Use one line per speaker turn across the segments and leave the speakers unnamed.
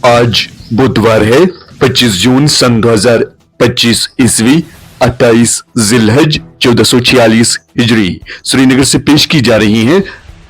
आज बुधवार है 25 जून सन 2025 ईस्वी 28 जिलहज 1446 हिजरी। श्रीनगर से पेश की जा रही हैं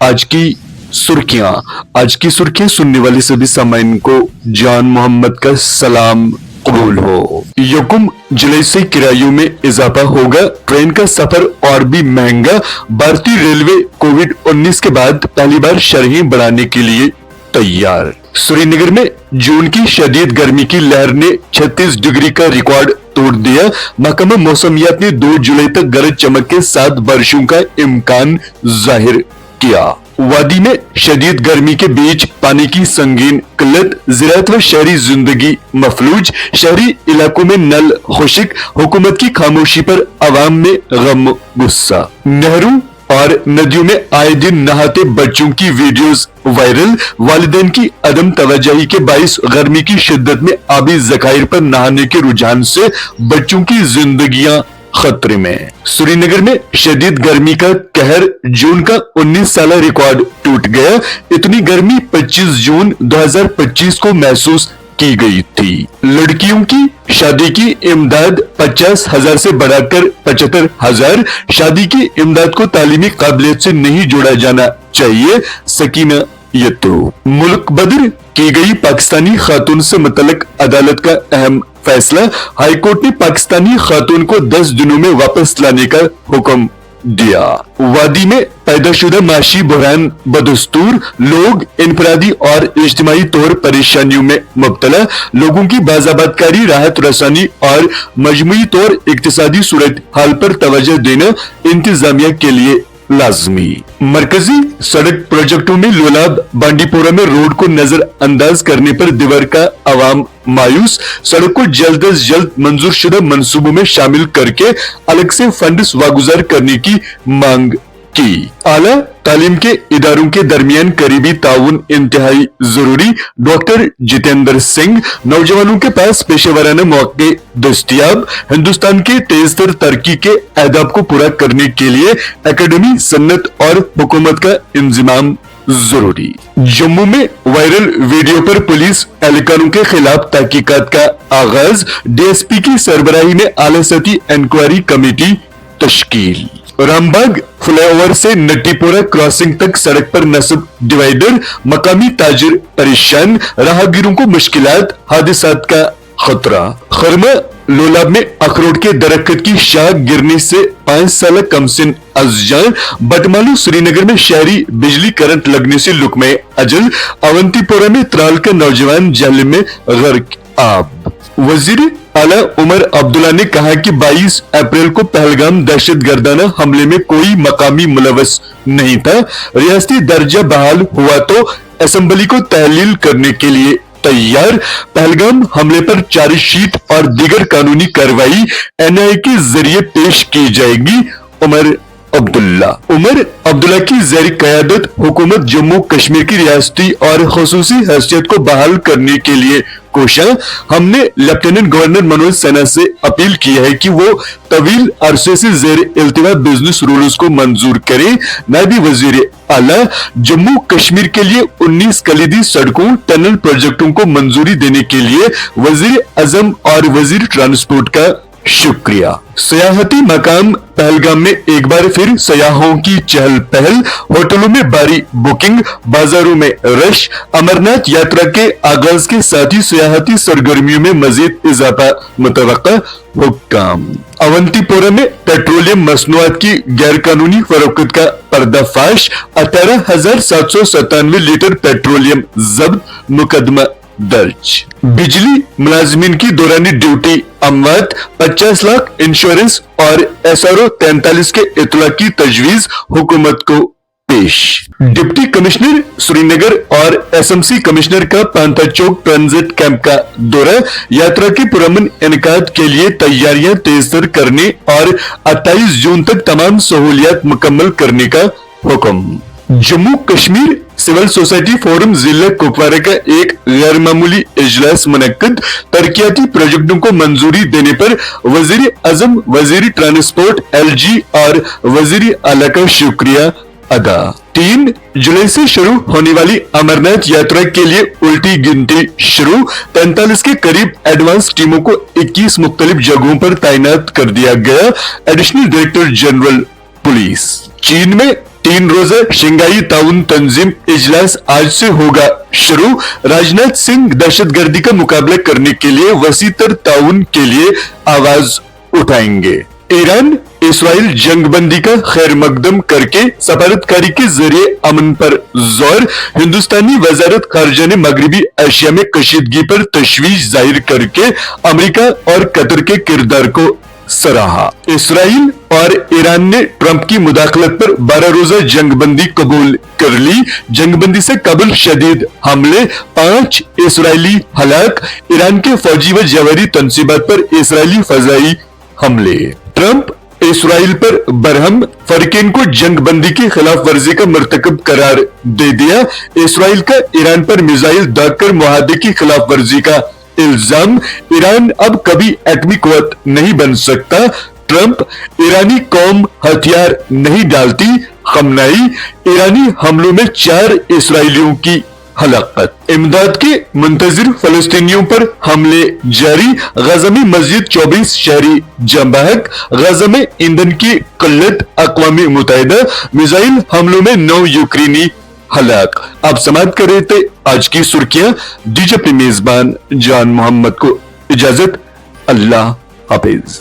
आज की सुर्खियां सुनने वाले सभी सामाइन को जान मोहम्मद का सलाम कबूल हो। यकुम जुलाई से किरायों में इजाफा होगा, ट्रेन का सफर और भी महंगा। भारतीय रेलवे कोविड-19 के बाद पहली बार शरहें बढ़ाने के लिए तैयार। श्रीनगर में जून की शदीद गर्मी की लहर ने 36 डिग्री का रिकॉर्ड तोड़ दिया। महकमा मौसमियात ने 2 जुलाई तक गरज चमक के साथ बारिशों का इम्कान जाहिर किया। वादी में शदीद गर्मी के बीच पानी की संगीन किल्लत, ज़राअत व शहरी जिंदगी मफलूज। शहरी इलाकों में नल खुश्क, हुकूमत की खामोशी पर अवाम में गम गुस्सा। नहरों और नदियों में आए दिन नहाते बच्चों की वीडियोस वायरल। वालिदैन की अदम तवज्जोही के बाइस गर्मी की शिद्दत में आबी ज़खायर पर नहाने के रुझान से बच्चों की जिंदगियां खतरे में। श्रीनगर में शदीद गर्मी का कहर, जून का 19 साल रिकॉर्ड टूट गया। इतनी गर्मी 25 जून 2025 को महसूस की गई थी। लड़कियों की शादी की इमदाद 50,000 से बढ़ाकर 75,000। शादी की इमदाद को तालीमी काबिलियत से नहीं जोड़ा जाना चाहिए। सकीना यत्रो। मुल्क बदर की गई पाकिस्तानी खातून से मुतल्लिक अदालत का अहम फैसला। हाईकोर्ट ने पाकिस्तानी खातून को 10 दिनों में वापस लाने का हुक्म दिया। वादी में पैदाशुदा माशी बुहरान बदस्तूर, लोग इनफरादी और इज्तिमाई तौर परेशानियों में मुब्तला। लोगों की बाज़ाबतकारी, राहत रसानी और मजमुई तौर इक्तिसादी सूरत हाल पर तवज्जो देना इंतजामिया के लिए लाजमी। मरकजी सड़क प्रोजेक्टों में लोलाब, बांडीपोरा में रोड को नजर अंदाज करने पर दिवर का अवाम मायूस। सड़क को जल्द अज जल्द मंजूर शुदा मंसूबों में शामिल करके अलग से फंड्स वागुजार करने की मांग की। आला तालीम के इदारों के दरमियान करीबी ताउन इंतहाई जरूरी। डॉक्टर जितेंद्र सिंह। नौजवानों के पास पेशेवराना मौके दस्तयाब। हिंदुस्तान के तेज तर तरक्की के अहदाफ को पूरा करने के लिए एकेडमी, सन्नत और हुकूमत का इंतजाम जरूरी। जम्मू में वायरल वीडियो पर पुलिस एहलकारों के खिलाफ तहकीकात का आगाज। डीएसपी की सरबराही में आला सतही इंक्वायरी कमेटी तश्कील। रामबाग फ्लाईओवर से नट्टीपोरा क्रॉसिंग तक सड़क पर नस्ब डिवाइडर, मकामी ताजिर परेशान, राहगीरों को मुश्किलात, हादसात का खतरा। खरमा लोलाब में अखरोट के दरख्त की शाह गिरने से 5 साल कमसिन अज़जान। बटमालू श्रीनगर में शहरी बिजली करंट लगने से लुकमे अजल। अवंतीपोरा में त्राल का नौजवान जहल में गर्क आब। वजीर आला उमर अब्दुल्ला ने कहा कि 22 अप्रैल को पहलगाम दहशतगर्दाना हमले में कोई मकामी मुलव्वस नहीं था। रियासती दर्जा बहाल हुआ तो असेंबली को तहलील करने के लिए तैयार। पहलगाम हमले पर चार्जशीट और दीगर कानूनी कार्रवाई एनआईए के जरिए पेश की जाएगी। उमर अब्दुल्ला की ज़ेर क़यादत हुकूमत जम्मू कश्मीर की रियासती और खुसूसी हैसियत को बहाल करने के लिए कोशा। हमने लेफ्टिनेंट गवर्नर मनोज सिन्हा से अपील की है कि वो तवील अरसे से ज़ेर इल्तिवा बिजनेस रूल्स को मंजूर करें। नायब वजीर आला जम्मू कश्मीर के लिए 19 कलीदी सड़कों, टनल प्रोजेक्टों को मंजूरी देने के लिए वजीर आजम और वजीर ट्रांसपोर्ट का शुक्रिया। सयाहती मकाम पहलगाम में एक बार फिर सयाहों की चहल पहल। होटलों में भारी बुकिंग, बाजारों में रश। अमरनाथ यात्रा के आगाज के साथ ही सयाहती सरगर्मियों में मजीद इजाफा मुतवक्का। हुक्काम। अवंतीपोरा में पेट्रोलियम मसनूआत की गैर कानूनी फरोख्त का पर्दाफाश। 18,797 लीटर पेट्रोलियम जब्त, मुकदमा दर्ज। बिजली मुलाजमीन की दौरानी ड्यूटी अमवात, 50 लाख इंश्योरेंस और SRO 43 के इतला की तजवीज हुकूमत को पेश। डिप्टी कमिश्नर श्रीनगर और SMC कमिश्नर का पांता चौक ट्रांजिट कैंप का दौरा। यात्रा के पुरअमन इनकाद के लिए तैयारियां तेजतर करने और 28 जून तक तमाम सहूलियात मुकम्मल करने का हुक्म। Jammu Kashmir civil society forum जिला कुपवारा का एक गैर मामूली इजलास मुनक्किद। तरक्याती प्रोजेक्टों को मंजूरी देने पर वजीर आजम, वजीर ट्रांसपोर्ट LG और वजीर आला का शुक्रिया अदा। 3 जुलाई से शुरू होने वाली अमरनाथ यात्रा के लिए उल्टी गिनती शुरू। 45 के करीब एडवांस टीमों को 21 मुख्तलिफ जगहों पर तैनात कर दिया गया। Additional director general police. चीन में 3 रोजा शंघाई ताउन तंजीम इजलास आज से होगा शुरू। राजनाथ सिंह दहशतगर्दी का मुकाबला करने के लिए वसीतर ताउन के लिए आवाज उठाएंगे। ईरान इसराइल जंगबंदी का खैर मकदम करके सफारतकारी के जरिए अमन पर जोर। हिंदुस्तानी वजारत खारजा ने मगरबी एशिया में कशीदगी पर तशवीश जाहिर करके अमेरिका और कतर के किरदार को सराहा। इसराइल और ईरान ने ट्रंप की मुदाखलत पर 12 रोजा जंगबंदी कबूल कर ली। जंगबंदी से कबल शदीद हमले, 5 इसराइली हलाक। ईरान के फौजी व जवारी तनसीबात पर इसराइली फजाई हमले। ट्रंप इसराइल पर बरहम, फरकीन को जंगबंदी की खिलाफ वर्जी का मर्तकब करार दे दिया। इसराइल का ईरान पर मिसाइल दागकर मुआहदे की खिलाफ वर्जी का इल्जाम। ईरान अब कभी एटमी कुव्वत नहीं बन सकता। ट्रंप, ईरानी कौम हथियार नहीं डालती। खमनाई, ईरानी हमलों में 4 इसराइलियों की हलाकत। इमदाद के मुंतजिर फलस्तीनियों पर हमले जारी। गजा में मजीद 24 शहरी जंबाहक। गजा में ईंधन की किल्लत। अक़वाम मुत्तहिदा मिसाइल हमलों में 9 यूक्रेनी हलाक। आप समाप्त कर रहे थे आज की सुर्खियां। दीजिए अपने मेजबान जान मोहम्मद को इजाजत। अल्लाह हाफिज।